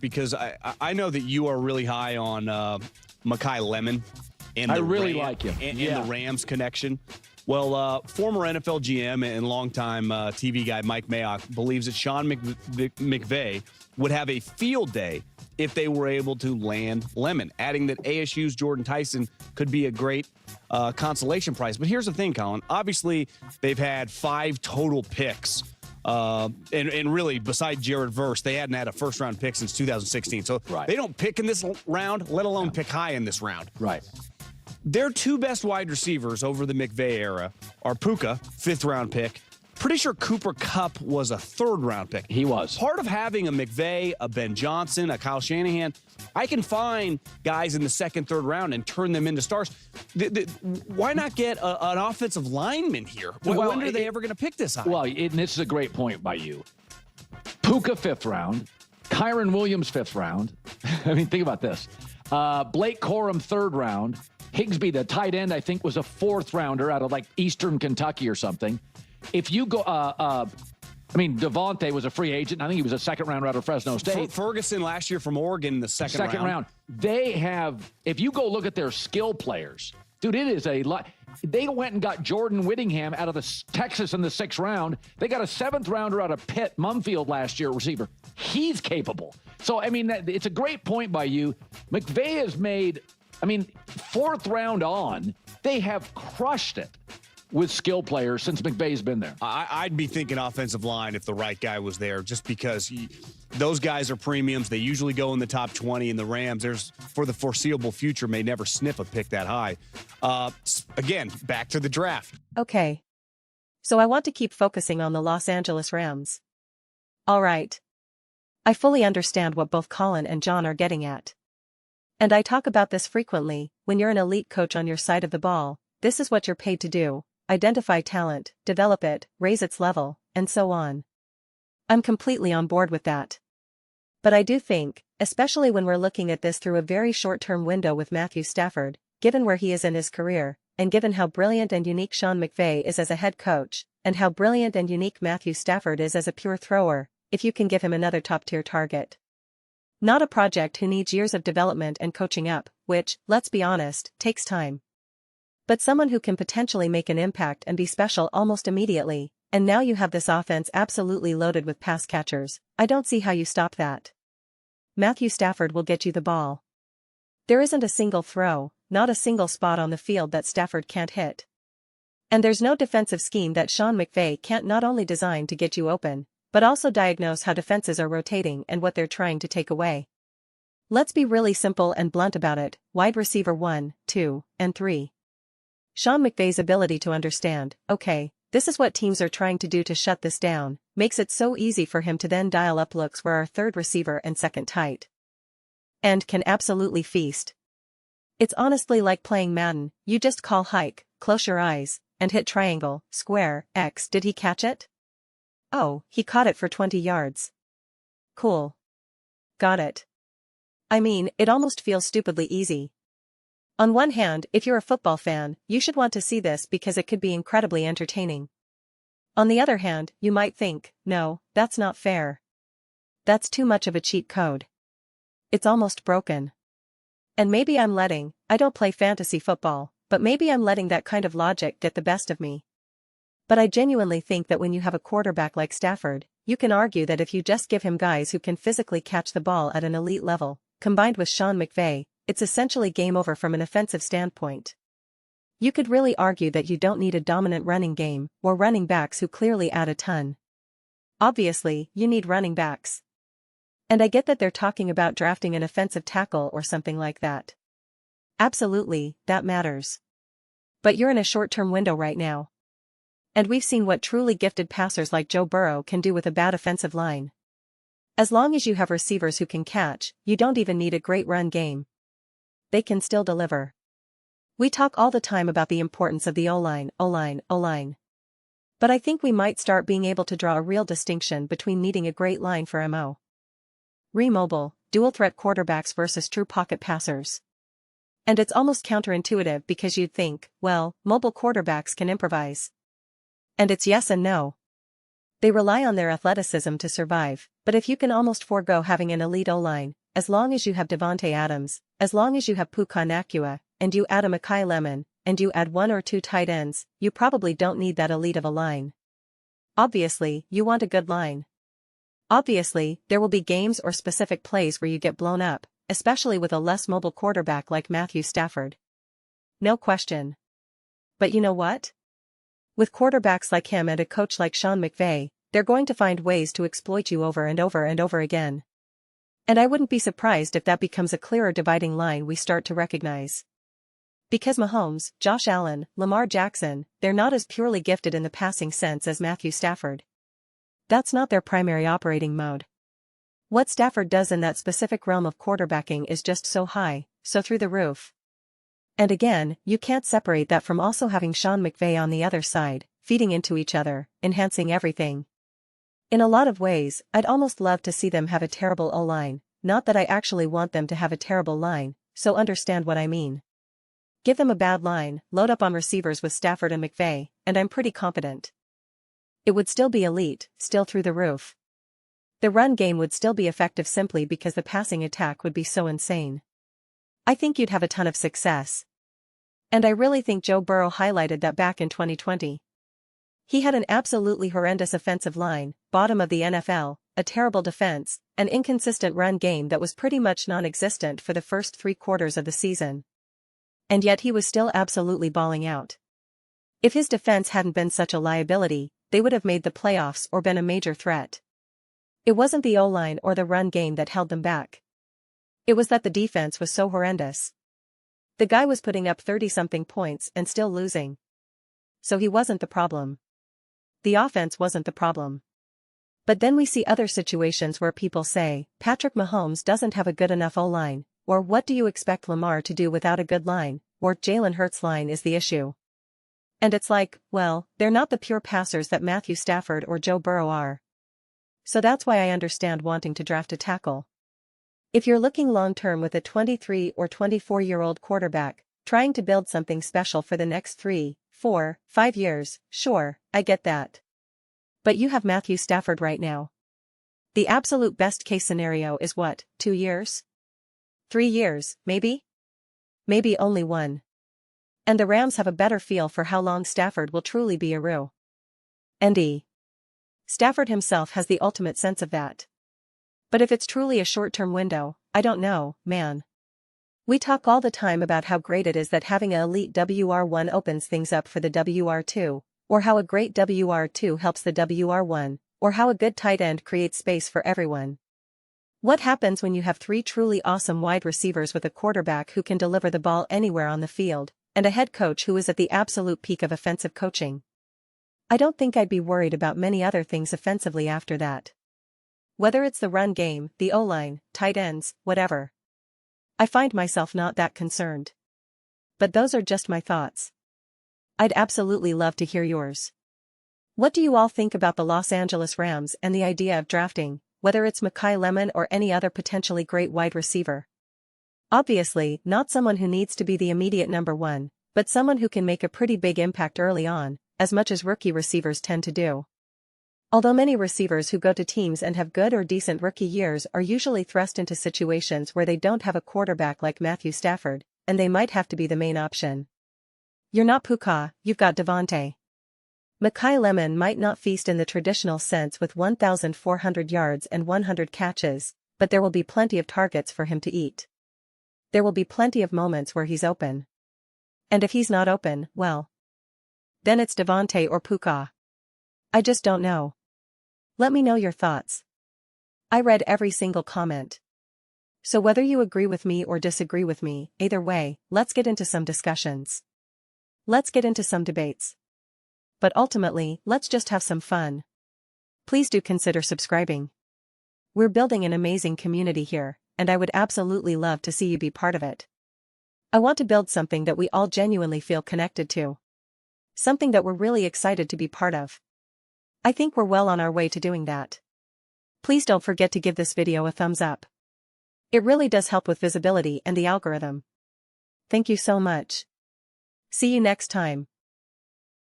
because I know that you are really high on Makai Lemon and I really like him. And the Rams connection. Well, former NFL GM and longtime TV guy Mike Mayock believes that Sean McVay would have a field day if they were able to land Lemon, adding that ASU's Jordan Tyson could be a great consolation prize. But here's the thing, Colin. Obviously, they've had 5 total picks. And really, besides Jared Verse, they hadn't had a first-round pick since 2016. So they don't pick in this round, let alone pick high in this round. Right. Their 2 best wide receivers over the McVay era are Puka, 5th-round pick. Pretty sure Cooper Kupp was a 3rd-round pick. He was. Part of having a McVay, a Ben Johnson, a Kyle Shanahan, I can find guys in the 2nd, 3rd round and turn them into stars. Why not get an offensive lineman here? When are they ever going to pick this high? Well, and this is a great point by you. Puka, 5th round. Kyron Williams, 5th round. I mean, think about this. Blake Corum, 3rd round. Higsby, the tight end, I think was a 4th rounder out of like Eastern Kentucky or something. If you go, Devontae was a free agent. I think he was a 2nd rounder out of Fresno State. Ferguson last year from Oregon, the second round. They have, if you go look at their skill players, dude, it is a lot. They went and got Jordan Whittingham out of Texas in the 6th round. They got a 7th rounder out of Pitt, Mumfield last year, receiver. He's capable. So, I mean, it's a great point by you. McVay has made, 4th round on, they have crushed it with skill players since McVay's been there. I'd be thinking offensive line if the right guy was there, just because those guys are premiums. They usually go in the top 20, and the Rams, for the foreseeable future, may never sniff a pick that high. Again, back to the draft. Okay. So I want to keep focusing on the Los Angeles Rams. All right. I fully understand what both Colin and John are getting at. And I talk about this frequently. When you're an elite coach on your side of the ball, this is what you're paid to do. Identify talent, develop it, raise its level, and so on. I'm completely on board with that. But I do think, especially when we're looking at this through a very short-term window with Matthew Stafford, given where he is in his career, and given how brilliant and unique Sean McVay is as a head coach, and how brilliant and unique Matthew Stafford is as a pure thrower, if you can give him another top-tier target. Not a project who needs years of development and coaching up, which, let's be honest, takes time. But someone who can potentially make an impact and be special almost immediately, and now you have this offense absolutely loaded with pass catchers. I don't see how you stop that. Matthew Stafford will get you the ball. There isn't a single throw, not a single spot on the field that Stafford can't hit. And there's no defensive scheme that Sean McVay can't not only design to get you open, but also diagnose how defenses are rotating and what they're trying to take away. Let's be really simple and blunt about it. Wide receiver 1, 2, and 3. Sean McVay's ability to understand, okay, this is what teams are trying to do to shut this down, makes it so easy for him to then dial up looks where our 3rd receiver and 2nd tight end can absolutely feast. It's honestly like playing Madden. You just call hike, close your eyes, and hit triangle, square, X. Did he catch it? Oh, he caught it for 20 yards. Cool. Got it. It almost feels stupidly easy. On one hand, if you're a football fan, you should want to see this because it could be incredibly entertaining. On the other hand, you might think, no, that's not fair. That's too much of a cheat code. It's almost broken. And maybe I don't play fantasy football, but maybe I'm letting that kind of logic get the best of me. But I genuinely think that when you have a quarterback like Stafford, you can argue that if you just give him guys who can physically catch the ball at an elite level, combined with Sean McVay, it's essentially game over from an offensive standpoint. You could really argue that you don't need a dominant running game, or running backs who clearly add a ton. Obviously, you need running backs. And I get that they're talking about drafting an offensive tackle or something like that. Absolutely, that matters. But you're in a short-term window right now. And we've seen what truly gifted passers like Joe Burrow can do with a bad offensive line. As long as you have receivers who can catch, you don't even need a great run game. They can still deliver. We talk all the time about the importance of the O-line. But I think we might start being able to draw a real distinction between needing a great line for MO. Mobile, dual-threat quarterbacks versus true pocket passers. And it's almost counterintuitive because you'd think, well, mobile quarterbacks can improvise. And it's yes and no. They rely on their athleticism to survive, but if you can almost forego having an elite O-line, as long as you have Davante Adams, as long as you have Puka Nacua, and you add a Makai Lemon, and you add 1 or 2 tight ends, you probably don't need that elite of a line. Obviously, you want a good line. Obviously, there will be games or specific plays where you get blown up, especially with a less mobile quarterback like Matthew Stafford. No question. But you know what? With quarterbacks like him and a coach like Sean McVay, they're going to find ways to exploit you over and over and over again. And I wouldn't be surprised if that becomes a clearer dividing line we start to recognize. Because Mahomes, Josh Allen, Lamar Jackson, they're not as purely gifted in the passing sense as Matthew Stafford. That's not their primary operating mode. What Stafford does in that specific realm of quarterbacking is just so high, so through the roof. And again, you can't separate that from also having Sean McVay on the other side, feeding into each other, enhancing everything. In a lot of ways, I'd almost love to see them have a terrible O-line, not that I actually want them to have a terrible line, so understand what I mean. Give them a bad line, load up on receivers with Stafford and McVay, and I'm pretty confident it would still be elite, still through the roof. The run game would still be effective simply because the passing attack would be so insane. I think you'd have a ton of success. And I really think Joe Burrow highlighted that back in 2020. He had an absolutely horrendous offensive line, bottom of the NFL, a terrible defense, an inconsistent run game that was pretty much non-existent for the first 3 quarters of the season. And yet he was still absolutely balling out. If his defense hadn't been such a liability, they would have made the playoffs or been a major threat. It wasn't the O-line or the run game that held them back. It was that the defense was so horrendous. The guy was putting up 30-something points and still losing. So he wasn't the problem. The offense wasn't the problem. But then we see other situations where people say, Patrick Mahomes doesn't have a good enough O-line, or what do you expect Lamar to do without a good line, or Jalen Hurts' line is the issue. And it's like, well, they're not the pure passers that Matthew Stafford or Joe Burrow are. So that's why I understand wanting to draft a tackle. If you're looking long-term with a 23 or 24-year-old quarterback, trying to build something special for the next 3, 4, 5 years, sure, I get that. But you have Matthew Stafford right now. The absolute best-case scenario is what, 2 years? 3 years, maybe? Maybe only 1. And the Rams have a better feel for how long Stafford will truly be a Roo. And Stafford himself has the ultimate sense of that. But if it's truly a short-term window, I don't know, man. We talk all the time about how great it is that having an elite WR1 opens things up for the WR2, or how a great WR2 helps the WR1, or how a good tight end creates space for everyone. What happens when you have 3 truly awesome wide receivers with a quarterback who can deliver the ball anywhere on the field, and a head coach who is at the absolute peak of offensive coaching? I don't think I'd be worried about many other things offensively after that. Whether it's the run game, the O-line, tight ends, whatever. I find myself not that concerned. But those are just my thoughts. I'd absolutely love to hear yours. What do you all think about the Los Angeles Rams and the idea of drafting, whether it's Makai Lemon or any other potentially great wide receiver? Obviously, not someone who needs to be the immediate number 1, but someone who can make a pretty big impact early on, as much as rookie receivers tend to do. Although many receivers who go to teams and have good or decent rookie years are usually thrust into situations where they don't have a quarterback like Matthew Stafford, and they might have to be the main option. You're not Puka, you've got Davante. Makai Lemon might not feast in the traditional sense with 1,400 yards and 100 catches, but there will be plenty of targets for him to eat. There will be plenty of moments where he's open. And if he's not open, well, then it's Davante or Puka. I just don't know. Let me know your thoughts. I read every single comment. So whether you agree with me or disagree with me, either way, let's get into some discussions. Let's get into some debates. But ultimately, let's just have some fun. Please do consider subscribing. We're building an amazing community here, and I would absolutely love to see you be part of it. I want to build something that we all genuinely feel connected to. Something that we're really excited to be part of. I think we're well on our way to doing that. Please don't forget to give this video a thumbs up. It really does help with visibility and the algorithm. Thank you so much. See you next time.